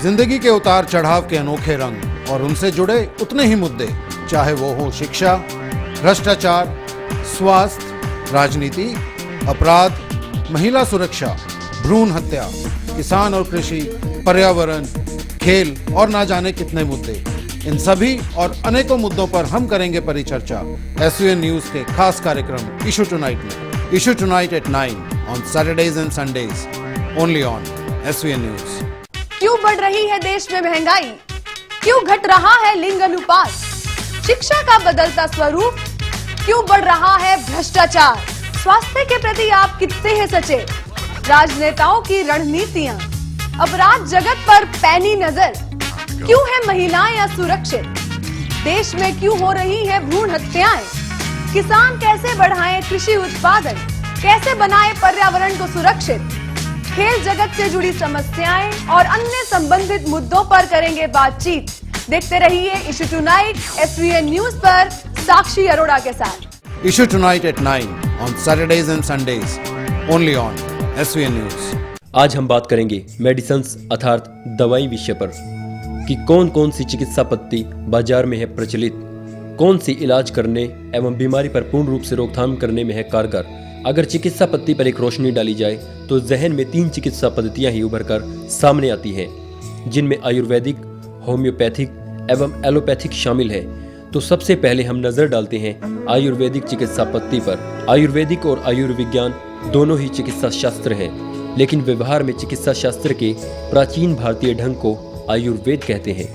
जिंदगी के उतार चढ़ाव के अनोखे रंग और उनसे जुड़े उतने ही मुद्दे, चाहे वो हो शिक्षा, भ्रष्टाचार, स्वास्थ्य, राजनीति, अपराध, महिला सुरक्षा, भ्रूण हत्या, किसान और कृषि, पर्यावरण, खेल और ना जाने कितने मुद्दे। इन सभी और अनेकों मुद्दों पर हम करेंगे परिचर्चा एसवीएन न्यूज के खास कार्यक्रम इशू टुनाइट में। Issue tonight at 9 on Saturdays and Sundays, only on SVN news. क्यों बढ़ रही है देश में महंगाई? क्यों घट रहा है लिंग अनुपात? शिक्षा का बदलता स्वरूप? क्यों बढ़ रहा है भ्रष्टाचार? स्वास्थ्य के प्रति आप कितने हैं सचेत? राजनेताओं की रणनीतियां, अपराध जगत पर पैनी नजर। क्यों है महिलाएं असुरक्षित? देश में क्यों हो रही है भ्रूण हत्याएं? किसान कैसे बढ़ाएं कृषि उत्पादन? कैसे बनाएं पर्यावरण को सुरक्षित? खेल जगत से जुड़ी समस्याएं और अन्य संबंधित मुद्दों पर करेंगे बातचीत। देखते रहिए इशू टुनाइट एसवीएन न्यूज पर साक्षी अरोड़ा के साथ। Issue tonight at 9 on Saturdays and Sundays, only on SVN news. आज हम बात करेंगे मेडिसिन्स अर्थात दवाई विषय पर कि कौन कौन सी चिकित्सा पद्धति बाजार में है प्रचलित, कौन सी इलाज करने एवं बीमारी पर पूर्ण रूप से रोकथाम करने में है कारगर। अगर चिकित्सा पद्धति पर एक रोशनी डाली जाए तो जहन में 3 चिकित्सा पद्धतियां ही उभर कर सामने आती हैं, जिनमें आयुर्वेदिक, होम्योपैथिक एवं एलोपैथिक शामिल है। तो सबसे पहले हम नजर डालते हैं आयुर्वेदिक चिकित्सा पद्धति पर। आयुर्वेदिक और आयुर्विज्ञान दोनों ही चिकित्सा शास्त्र हैं, लेकिन व्यवहार में चिकित्सा शास्त्र के प्राचीन भारतीय ढंग को आयुर्वेद कहते हैं।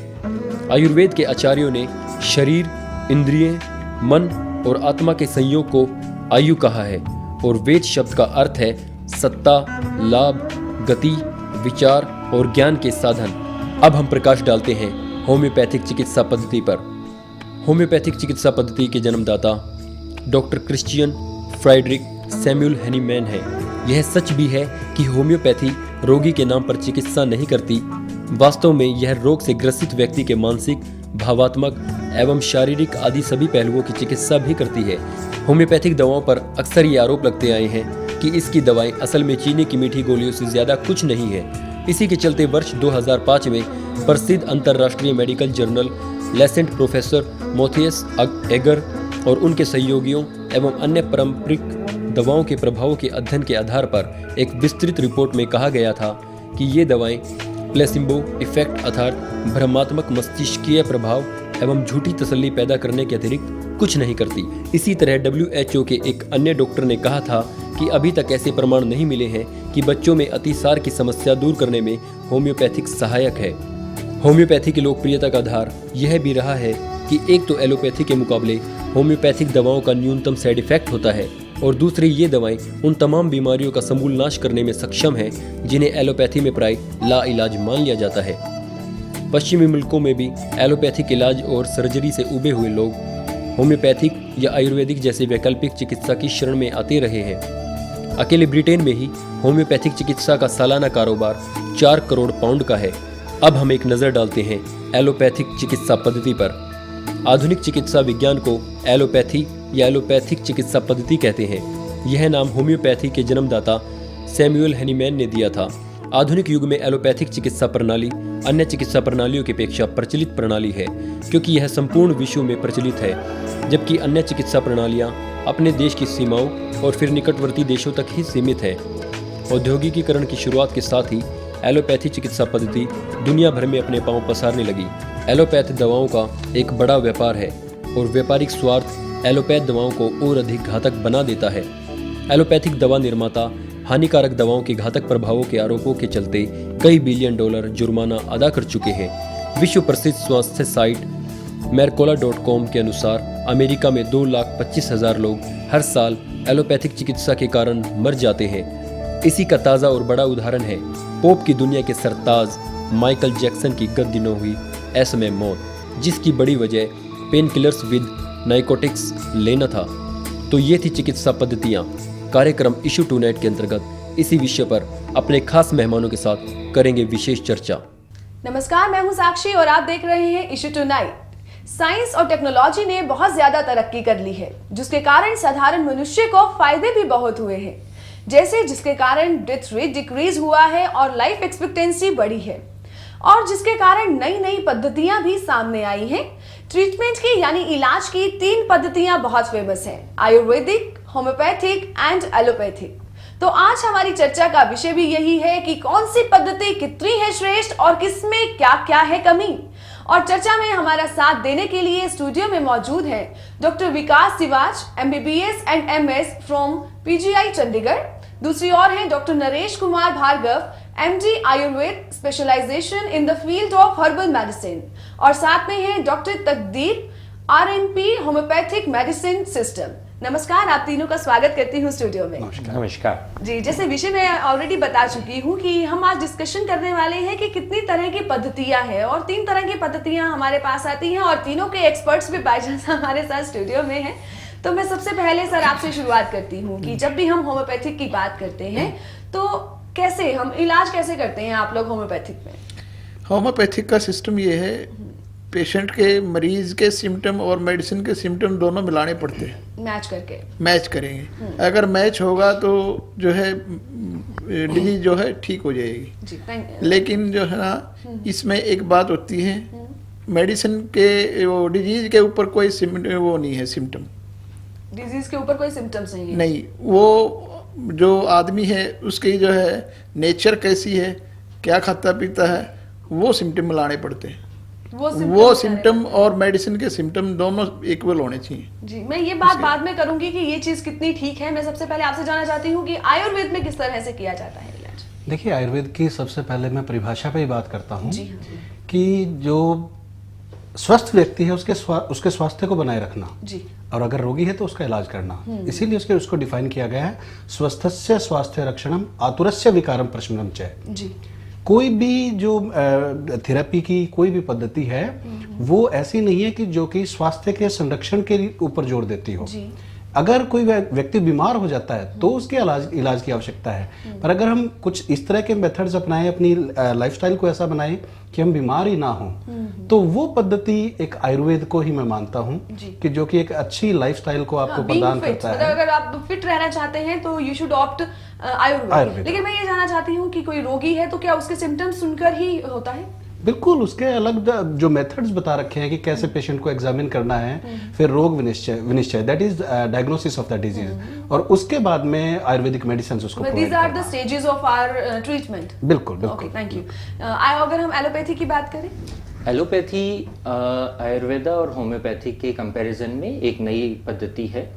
आयुर्वेद के आचार्यों ने शरीर, इंद्रिय, मन और आत्मा के संयोग को आयु कहा है और वेद शब्द का अर्थ है सत्ता, लाभ, गति, विचार और ज्ञान के साधन। अब हम प्रकाश डालते हैं होम्योपैथिक चिकित्सा पद्धति पर। होम्योपैथिक चिकित्सा पद्धति के जन्मदाता डॉक्टर क्रिश्चियन फ्राइडरिक सैमुअल हैनीमैन है। यह सच भी है कि होम्योपैथी रोगी के नाम पर चिकित्सा नहीं करती। वास्तव में यह रोग से ग्रसित व्यक्ति के मानसिक, भावात्मक एवं शारीरिक आदि सभी पहलुओं की चिकित्सा भी करती है। होम्योपैथिक दवाओं पर अक्सर ये आरोप लगते आए हैं कि इसकी दवाएं असल में चीनी की मीठी गोलियों से ज्यादा कुछ नहीं है। इसी के चलते वर्ष 2005 में प्रसिद्ध अंतर्राष्ट्रीय medical journal Lancet professor Matthias Egger और उनके सहयोगियों एवं अन्य पारंपरिक दवाओं के प्रभावों के अध्ययन के आधार पर एक विस्तृत रिपोर्ट में कहा गया था कि ये दवाएं प्लेसिबो इफेक्ट अर्थात भ्रमात्मक मस्तिष्कीय प्रभाव एवं झूठी तसल्ली पैदा करने के अतिरिक्त कुछ नहीं करती। इसी तरह WHO के एक अन्य डॉक्टर ने कहा था कि अभी तक ऐसे प्रमाण नहीं मिले हैं कि बच्चों में अतिसार की समस्या दूर करने में होम्योपैथिक सहायक है। होम्योपैथी की लोकप्रियता का आधार यह भी रहा है कि एक तो एलोपैथी के मुकाबले होम्योपैथिक दवाओं का न्यूनतम साइड इफेक्ट होता है और दूसरी ये दवाएं उन तमाम बीमारियों का समूल नाश करने में सक्षम है जिन्हें एलोपैथी में प्राय लाइलाज मान लिया जाता है। पश्चिमी मुल्कों में भी एलोपैथिक इलाज और सर्जरी से उबे हुए लोग होम्योपैथिक या आयुर्वेदिक जैसे वैकल्पिक चिकित्सा की शरण में आते रहे हैं। अकेले ब्रिटेन में ही होम्योपैथिक चिकित्सा का सालाना कारोबार 4 करोड़ पाउंड का है। अब हम एक नज़र डालते हैं एलोपैथिक चिकित्सा पद्धति पर। आधुनिक चिकित्सा विज्ञान को एलोपैथी या एलोपैथिक चिकित्सा पद्धति कहते हैं। यह नाम होम्योपैथी के जन्मदाता सैमुअल हैनीमैन ने दिया था। आधुनिक युग में एलोपैथिक चिकित्सा प्रणाली अन्य चिकित्सा प्रणालियों की अपेक्षा प्रचलित प्रणाली है, क्योंकि यह संपूर्ण विश्व में प्रचलित है, जबकि अन्य चिकित्सा प्रणालियां अपने देश की सीमाओं और फिर निकटवर्ती देशों तक ही सीमित है। औद्योगिकीकरण की शुरुआत के साथ ही एलोपैथी चिकित्सा पद्धति दुनिया भर में अपने पांव पसारने लगी। एलोपैथ दवाओं का एक बड़ा व्यापार है और व्यापारिक स्वार्थ एलोपैथ दवाओं को और अधिक घातक बना देता है। एलोपैथिक दवा निर्माता हानिकारक दवाओं के घातक प्रभावों के आरोपों के चलते कई बिलियन डॉलर जुर्माना अदा कर चुके हैं। विश्व प्रसिद्ध स्वास्थ्य साइट mercola.com के अनुसार अमेरिका में 2,25,000 लोग हर साल एलोपैथिक चिकित्सा के कारण मर जाते हैं। इसी का ताज़ा और बड़ा उदाहरण है पोप की दुनिया के सरताज माइकल जैक्सन की गत दिनों हुई असमय मौत, जिसकी बड़ी वजह पेन किलर्स विद नाइकोटिक्स लेना था। तो ये थी चिकित्सा पद्धतियाँ। कार्यक्रम इशू टुनाइट के अंतर्गत इसी विषय पर अपने खास मेहमानों के साथ करेंगे विशेष चर्चा। नमस्कार, मैं हूं साक्षी और आप देख रहे हैं इशू टुनाइट। साइंस और टेक्नोलॉजी ने बहुत ज्यादा तरक्की कर ली है, जिसके कारण साधारण मनुष्य को फायदे भी बहुत हुए हैं, जिसके कारण डेथ रेट डिक्रीज हुआ है और लाइफ एक्सपेक्टेंसी बढ़ी है। और जिसके कारण नई नई पद्धतियां भी सामने आई हैं। ट्रीटमेंट की यानी इलाज की 3 पद्धतियां बहुत फेमस हैं, आयुर्वेदिक, होम्योपैथिक एंड एलोपैथिक। तो आज हमारी चर्चा का विषय भी यही है कि कौन सी पद्धति कितनी है श्रेष्ठ और किसमें क्या क्या है कमी। और चर्चा में हमारा साथ देने के लिए स्टूडियो में मौजूद हैं doctor Vikas Siwach, MBBS and MS from PGI Chandigarh. दूसरी ओर हैं doctor Naresh Kumar Bhargava, MD Ayurveda, specialisation in the field of herbal medicine. और साथ में हैं डॉक्टर तकदीर, RNP होम्योपैथिक मेडिसिन सिस्टम। नमस्कार, आप तीनों का स्वागत करती हूँ स्टूडियो में। नमस्कार जी, जैसे विषय मैं ऑलरेडी बता चुकी हूँ कि हम आज डिस्कशन करने वाले हैं कि कितनी तरह की पद्धतियां हैं और 3 तरह की पद्धतियां हमारे पास आती हैं और तीनों के एक्सपर्ट्स भी बाय चांस हमारे साथ स्टूडियो में हैं। तो मैं सबसे पहले सर आपसे शुरुआत करती हूँ कि जब भी हम होम्योपैथिक की बात करते हैं तो कैसे हम इलाज कैसे करते हैं आप लोग होम्योपैथिक में? होम्योपैथिक का सिस्टम ये है, पेशेंट के, मरीज के सिम्टम और मेडिसिन के सिम्टम दोनों मिलाने पड़ते हैं, मैच करेंगे। अगर मैच होगा तो जो है डिजीज जो है ठीक हो जाएगी जी। लेकिन जो है ना, इसमें एक बात होती है, मेडिसिन के वो डिजीज के ऊपर कोई वो नहीं है, सिम्टम डिजीज के ऊपर कोई सिम्टम्स नहीं। वो जो आदमी है उसकी जो है नेचर कैसी है, क्या खाता पीता है, वो सिम्टम मिलाने पड़ते हैं। वो सिम्टम और मेडिसिन के सिम्टम दोनों इक्वल होने चाहिए। जी, मैं ये बात बाद में करूंगी कि ये चीज कितनी ठीक है। मैं सबसे पहले आपसे जानना चाहती हूँ कि आयुर्वेद में किस तरह से किया जाता है इलाज? देखिए, आयुर्वेद की सबसे पहले मैं परिभाषा पे ही बात करता हूँ कि जो स्वस्थ व्यक्ति है उसके स्वास्थ्य को बनाए रखना जी, और अगर रोगी है तो उसका इलाज करना। इसीलिए उसको डिफाइन किया गया है, स्वस्थस्य स्वास्थ्य रक्षणम आतुरस्य विकारम प्रशमनम च। जी, कोई भी जो थेरेपी की कोई भी पद्धति है वो ऐसी नहीं है कि जो कि स्वास्थ्य के संरक्षण के ऊपर जोर देती हो जी। अगर कोई व्यक्ति बीमार हो जाता है तो उसके इलाज की आवश्यकता है। पर अगर हम कुछ इस तरह के मेथड्स अपनाएं, अपनी लाइफस्टाइल को ऐसा बनाएं कि हम बीमार ही ना हो, तो वो पद्धति एक आयुर्वेद को ही मैं मानता हूँ कि जो कि एक अच्छी लाइफस्टाइल को आपको प्रदान करता है। अगर आप फिट रहना चाहते हैं तो यू शुड ऑप्ट आयुर्वेद। लेकिन मैं ये जानना चाहती हूँ कि कोई रोगी है तो क्या उसके सिम्टम्स सुनकर ही होता है? बिल्कुल, उसके अलग जो मेथड्स बता रखे हैं कि कैसे पेशेंट को एग्जामिन करना है, फिर रोग विनिश्चय that is diagnosis of the disease, और उसके बाद में आयुर्वेदिक मेडिसिन उसको these are the stages of our treatment. बिल्कुल बिल्कुल। Thank you. अगर हम एलोपैथी की बात करें, एलोपैथी आयुर्वेदा और होम्योपैथी के कंपैरिजन में एक नई पद्धति है।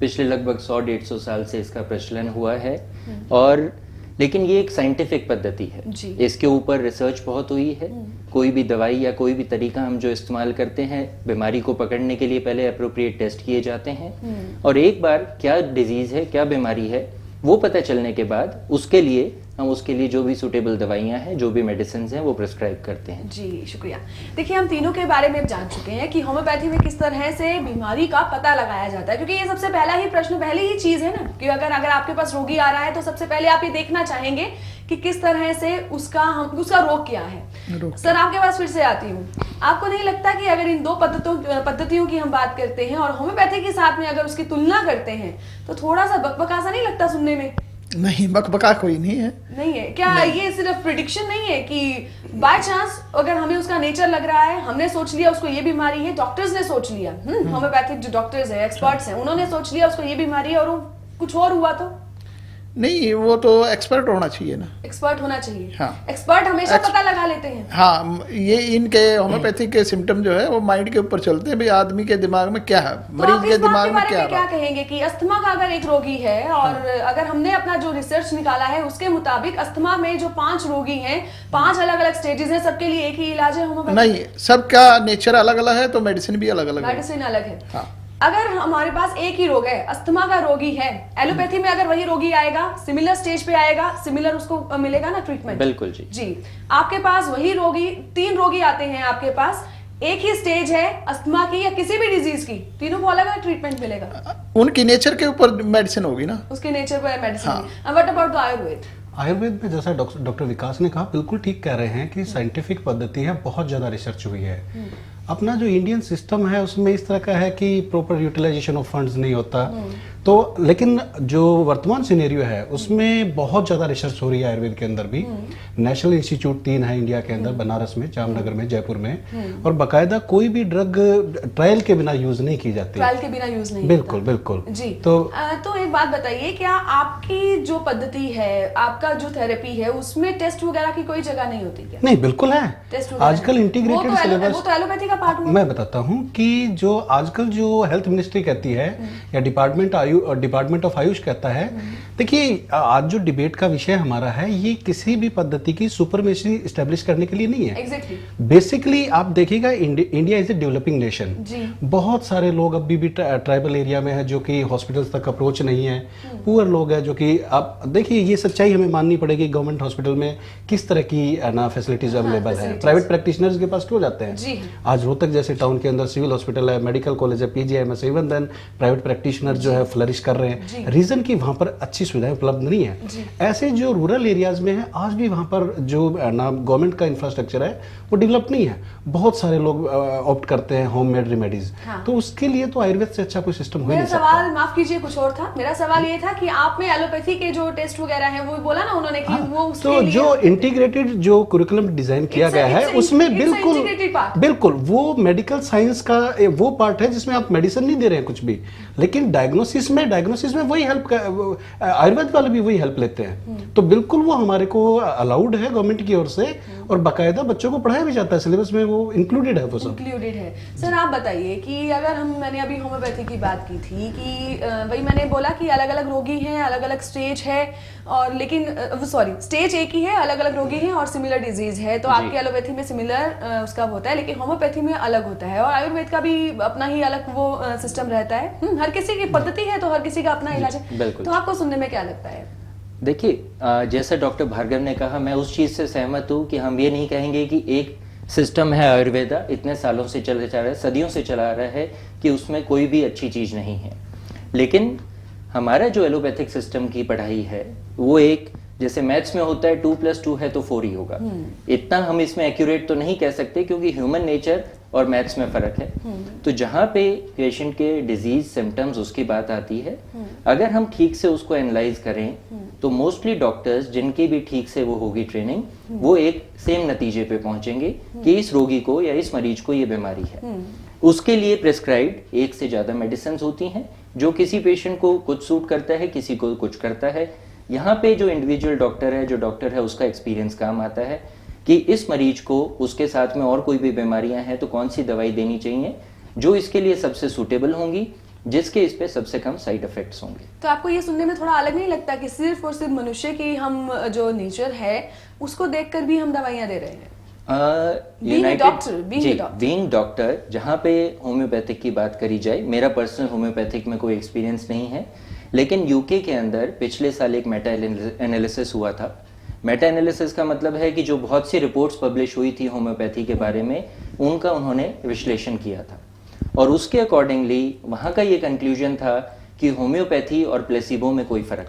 पिछले लगभग 100-150 साल से इसका प्रचलन हुआ है, और लेकिन ये एक साइंटिफिक पद्धति है। इसके ऊपर रिसर्च बहुत हुई है। कोई भी दवाई या कोई भी तरीका हम जो इस्तेमाल करते हैं, बीमारी को पकड़ने के लिए पहले अप्रोप्रिएट टेस्ट किए जाते हैं, और एक बार क्या डिजीज है, क्या बीमारी है, वो पता चलने के बाद उसके लिए जो भी सूटेबल दवाइयाँ हैं, जो भी मेडिसिन हैं, वो प्रिस्क्राइब करते हैं। जी, शुक्रिया। देखिए, हम तीनों के बारे में जान चुके हैं कि होम्योपैथी में किस तरह से बीमारी का पता लगाया जाता है, क्योंकि ये सबसे पहला ही प्रश्न, पहली ही चीज है ना कि अगर आपके पास रोगी आ रहा है तो सबसे पहले आप ये देखना चाहेंगे कि किस तरह से उसका रोग क्या है। सर, आपके पास फिर से आती हूँ। आपको नहीं लगता कि अगर इन 2 पद्धतियों की हम बात करते हैं और होम्योपैथी के साथ में अगर उसकी तुलना करते हैं तो थोड़ा सा बकबका सा नहीं लगता सुनने में? नहीं, बकबका कोई नहीं है। नहीं है क्या? नहीं। ये सिर्फ प्रिडिक्शन नहीं है कि बाय चांस अगर हमें उसका नेचर लग रहा है, हमने सोच लिया उसको ये बीमारी है, डॉक्टर्स ने सोच लिया, होम्योपैथिक जो डॉक्टर्स है, एक्सपर्ट्स हैं, उन्होंने सोच लिया उसको ये बीमारी है और कुछ और हुआ तो नहीं, वो तो एक्सपर्ट होना चाहिए ना। एक्सपर्ट होना चाहिए। हाँ, एक्सपर्ट हमेशा पता लगा लेते हैं। हाँ, ये इनके होम्योपैथिक के सिम्टम जो है वो माइंड के ऊपर चलते हैं, भाई आदमी के दिमाग में क्या है, मरीज के दिमाग में क्या कहेंगे कि अस्थमा का अगर एक रोगी है और अगर हमने अपना जो रिसर्च निकाला है उसके मुताबिक अस्थमा में जो 5 रोगी हैं, 5 अलग अलग स्टेजेस हैं, सबके लिए एक ही इलाज है होम्योपैथी? नहीं, सबका नेचर अलग अलग है तो मेडिसिन भी अलग अलग है। मेडिसिन अलग है। हाँ। अगर हमारे पास एक ही रोग है, अस्थमा का रोगी है, एलोपैथी में अगर वही रोगी आएगा, सिमिलर स्टेज पे आएगा, सिमिलर उसको मिलेगा ना ट्रीटमेंट? बिल्कुल जी। जी, आपके पास वही रोगी, 3 रोगी आते हैं आपके पास, एक ही स्टेज है अस्थमा की या किसी भी डिजीज की, तीनों को अलग अलग ट्रीटमेंट मिलेगा? उनकी नेचर के ऊपर मेडिसिन होगी ना, उसके नेचर पर medicine. What about the Ayurveda? Ayurveda में जैसा डॉक्टर विकास ने कहा, बिल्कुल ठीक कह रहे हैं कि साइंटिफिक पद्धति है, बहुत ज़्यादा रिसर्च हुई है। अपना जो इंडियन सिस्टम है उसमें इस तरह का है कि प्रॉपर यूटिलाइजेशन ऑफ फंड्स नहीं होता। तो लेकिन जो वर्तमान सिनेरियो है उसमें बहुत ज़्यादा रिसर्च हो रही है आयुर्वेद के अंदर भी। नेशनल इंस्टीट्यूट 3 है इंडिया के अंदर, बनारस में, जामनगर में, जयपुर में, और बाकायदा कोई भी ड्रग ट्रायल के बिना यूज नहीं की जाती। ट्रायल के बिना यूज नहीं बिल्कुल होता। बिल्कुल जी। तो एक बात बताइए, क्या आपकी जो पद्धति है, आपका जो थेरेपी है, उसमें टेस्ट वगैरह की कोई जगह नहीं होती क्या? नहीं, बिल्कुल है। टेस्ट आजकल इंटीग्रेटेड सिलेबस, वो तो एलोपैथी का पार्ट हुआ। मैं बताता हूँ कि जो आजकल जो हेल्थ मिनिस्ट्री कहती है या डिपार्टमेंट ऑफ आयुष कहता है, देखिए आज जो डिबेट का विषय हमारा है ये किसी भी पद्धति की सुपरमेसी एस्टेब्लिश करने के लिए नहीं है। एग्जैक्टली। बेसिकली आप देखिएगा India is a developing nation. बहुत सारे लोग अभी भी ट्राइबल एरिया में है जो कि हॉस्पिटल्स तक अप्रोच नहीं है, पुअर लोग हैं जो कि आप देखिए ये सच्चाई हमें माननी पड़ेगी। गवर्नमेंट हॉस्पिटल में किस तरह की ना फैसिलिटीज अवेलेबल है, प्राइवेट प्रैक्टिशनर्स के पास क्यों जाते हैं। आज रोहतक जैसे टाउन के अंदर सिविल हॉस्पिटल है, मेडिकल कॉलेज है, PGIMS, even then private practitioner जो है फ्लरिश कर रहे हैं। रीजन की वहां पर अच्छी सुविधाएं उपलब्ध नहीं है। ऐसे जो रूरल एरियाज में है आज भी वहां पर जो ना गवर्नमेंट का इंफ्रास्ट्रक्चर है वो डेवलप नहीं है। बहुत सारे लोग ऑप्ट करते हैं होममेड रेमेडीज। तो उसके लिए तो आयुर्वेद से अच्छा कोई सिस्टम हो नहीं सकता। मेरा सवाल, माफ कीजिए, कुछ और था। मेरा सवाल ये था कि आपने एलोपैथी के जो टेस्ट वगैरह हैं वो बोला ना उन्होंने कि वो उसके तो लिए जो इंटीग्रेटेड जो कुरिकुलम डिजाइन किया गया है उसमें बिल्कुल वो मेडिकल साइंस का वो पार्ट है जिसमें आप मेडिसिन नहीं दे रहे हैं कुछ भी, लेकिन डायग्नोसिस में वही हेल्प, आयुर्वेद वाले भी वही हेल्प लेते हैं। तो बिल्कुल वो हमारे को अलाउड है गवर्नमेंट की ओर से, और बाकायदा बच्चों को पढ़ाया भी जाता है, सिलेबस में वो इंक्लूडेड है। वो सब इंक्लूडेड है। सर आप बताइए कि अगर मैंने अभी होम्योपैथी की बात की थी कि वही मैंने बोला कि अलग अलग रोगी हैं, अलग अलग स्टेज है, और लेकिन स्टेज एक ही है, अलग अलग रोगी हैं और सिमिलर डिजीज है। तो आपकी एलोपैथी में सिमिलर उसका होता है, लेकिन होम्योपैथी में अलग होता है, और आयुर्वेद का भी अपना ही अलग वो सिस्टम रहता है। हर किसी की पद्धति है तो हर किसी का अपना इलाज है। तो आपको सुनने में क्या लगता है? देखिए, जैसा डॉक्टर भार्गव ने कहा, मैं उस चीज से सहमत हूँ कि हम ये नहीं कहेंगे कि एक सिस्टम है आयुर्वेदा, इतने सालों से चले जा रहा है, सदियों से चला आ रहा है, कि उसमें कोई भी अच्छी चीज नहीं है। लेकिन हमारा जो एलोपैथिक सिस्टम की पढ़ाई है वो एक, जैसे मैथ्स में होता है 2 + 2 है तो 4 ही होगा। इतना हम इसमें एक्यूरेट तो नहीं कह सकते क्योंकि ह्यूमन नेचर और मैथ्स में फर्क है। तो जहाँ पे पेशेंट के डिजीज सिम्टम्स उसकी बात आती है, अगर हम ठीक से उसको एनालाइज करें तो मोस्टली डॉक्टर्स जिनकी भी ठीक से वो होगी ट्रेनिंग, वो एक सेम नतीजे पे पहुंचेंगे कि इस रोगी को या इस मरीज को ये बीमारी है। उसके लिए प्रिस्क्राइब्ड एक से ज्यादा मेडिसिन होती हैं, जो किसी पेशेंट को कुछ सूट करता है, किसी को कुछ करता है। यहाँ पे जो इंडिविजुअल डॉक्टर है, जो डॉक्टर है, उसका एक्सपीरियंस काम आता है कि इस मरीज को उसके साथ में और कोई भी बीमारियां हैं तो कौन सी दवाई देनी चाहिए जो इसके लिए सबसे सूटेबल होंगी, जिसके इस पे सबसे कम साइड इफेक्ट्स होंगे। तो आपको ये सुनने में थोड़ा अलग नहीं लगता कि सिर्फ और सिर्फ मनुष्य की हम जो नेचर है उसको देखकर भी हम दवाइयां दे रहे हैं? बीइंग डॉक्टर, जहाँ पे होम्योपैथिक की बात करी जाए, मेरा पर्सनल होम्योपैथिक में कोई एक्सपीरियंस नहीं है, लेकिन यूके के अंदर पिछले साल एक मेटा एनालिसिस हुआ था। मेटा एनालिसिस का मतलब है कि जो बहुत सी रिपोर्ट्स पब्लिश हुई थी होम्योपैथी के बारे में, उनका उन्होंने विश्लेषण किया था, और उसके अकॉर्डिंगली वहाँ का ये कंक्लूजन था कि होम्योपैथी और प्लेसिबो में कोई फर्क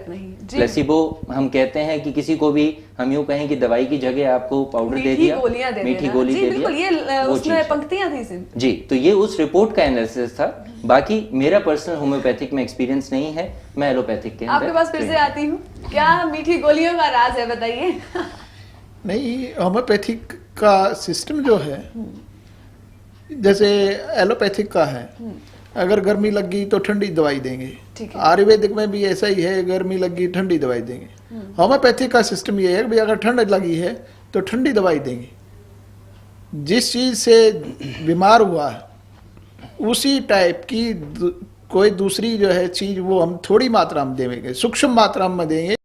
नहीं। प्लेसिबो हम कहते हैं कि किसी को भी हम यूं कहें कि दवाई की जगह आपको पाउडर दे दिया, मीठी गोली दे दिया, ये उसमें पंक्तियां थी सिर्फ। जी, तो ये उस रिपोर्ट का एनालिसिस था। बाकी मेरा पर्सनल होम्योपैथिक में एक्सपीरियंस नहीं है, मैं एलोपैथिक के अंदर आपके पास फिर से आती हूँ। क्या मीठी गोलियों का राज है, बताइए। नहीं, होम्योपैथिक का सिस्टम जो है जैसे एलोपैथिक का है, अगर गर्मी लग गई तो ठंडी दवाई देंगे। आयुर्वेदिक में भी ऐसा ही है, गर्मी लग गई ठंडी दवाई देंगे। होम्योपैथिक का सिस्टम ये है कि अगर ठंड लगी है तो ठंडी दवाई देंगे। जिस चीज से बीमार हुआ है उसी टाइप की कोई दूसरी जो है चीज वो हम थोड़ी मात्रा में देंगे, सूक्ष्म मात्रा में देंगे।